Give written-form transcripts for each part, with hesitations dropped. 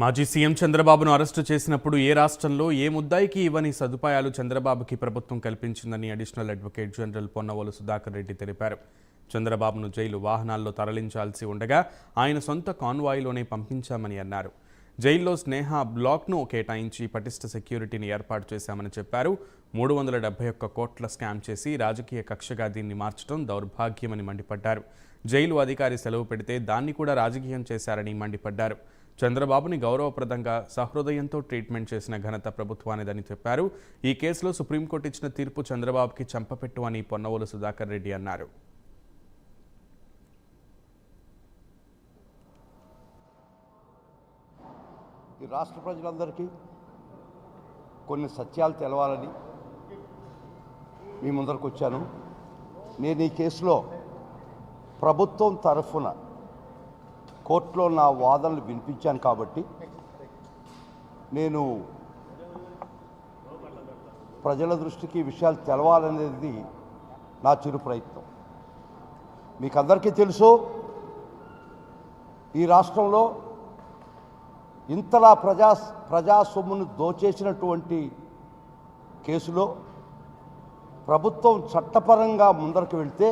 మాజీ సీఎం చంద్రబాబును అరెస్టు చేసినప్పుడు ఏ రాష్ట్రంలో ఏ ముద్దాయికి ఇవ్వని సదుపాయాలు చంద్రబాబుకి ప్రభుత్వం కల్పించిందని additional advocate general Ponnavolu Sudhakar Reddy తెలిపారు. చంద్రబాబును జైలు వాహనాల్లో తరలించాల్సి ఉండగా ఆయన సొంత కాన్వాయ్లోనే పంపించామని అన్నారు. జైల్లో స్నేహ బ్లాక్ను కేటాయించి పటిష్ట సెక్యూరిటీని ఏర్పాటు చేశామని చెప్పారు. 371 కోట్ల స్కామ్ చేసి రాజకీయ కక్షగా దీన్ని మార్చడం దౌర్భాగ్యమని మండిపడ్డారు. జైలు అధికారి సెలవు పెడితే దాన్ని కూడా రాజకీయం చేశారని మండిపడ్డారు. చంద్రబాబుని గౌరవప్రదంగా సహృదయంతో ట్రీట్మెంట్ చేసిన ఘనత ప్రభుత్వానిదని చెప్పారు. ఈ కేసులో సుప్రీంకోర్టు ఇచ్చిన తీర్పు చంద్రబాబుకి చంపపెట్టు అని పొన్నవోలు సుధాకర్ రెడ్డి అన్నారు. ఈ రాష్ట్ర ప్రజలందరికీ కొన్ని సత్యాలు తెలవాలని మీ ముందరకు వచ్చాను. నేను ఈ కేసులో ప్రభుత్వం తరఫున కోర్టులో నా వాదనలు వినిపించాను కాబట్టి నేను ప్రజల దృష్టికి విషయాలు తెలవాలనేది నా చిరు ప్రయత్నం. మీకు అందరికీ తెలుసు, ఈ రాష్ట్రంలో ఇంతలా ప్రజా సొమ్మును దోచేసినటువంటి కేసులో ప్రభుత్వం చట్టపరంగా ముందరకు వెళ్తే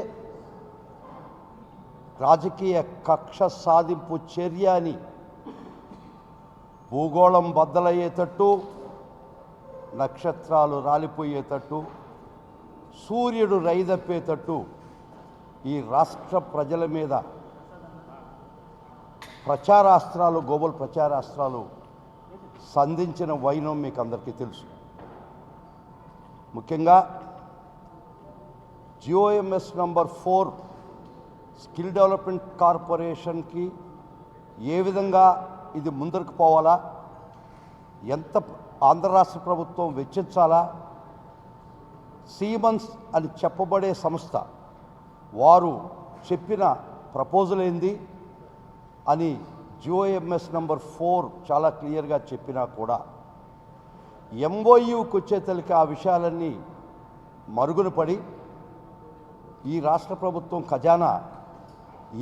రాజకీయ కక్ష సాధింపు చర్య అని భూగోళం బద్దలయ్యేటట్టు, నక్షత్రాలు రాలిపోయేటట్టు, సూర్యుడు రైదప్పేటట్టు ఈ రాష్ట్ర ప్రజల మీద ప్రచారాస్త్రాలు, గోబల్ ప్రచారాస్త్రాలు సంధించిన వైనం మీకు అందరికీ తెలుసు. ముఖ్యంగా GOMS నంబర్ 4 స్కిల్ డెవలప్మెంట్ కార్పొరేషన్కి ఏ విధంగా ఇది ముందరకు పోవాలా, ఎంత ఆంధ్ర రాష్ట్ర ప్రభుత్వం వెచ్చించాలా, సీమన్స్ అని చెప్పబడే సంస్థ వారు చెప్పిన ప్రపోజల్ ఏంది అని GOMS నంబర్ 4 చాలా క్లియర్గా చెప్పినా కూడా MOUకి వచ్చేతలకి ఆ విషయాలన్నీ మరుగున పడి ఈ రాష్ట్ర ప్రభుత్వం ఖజానా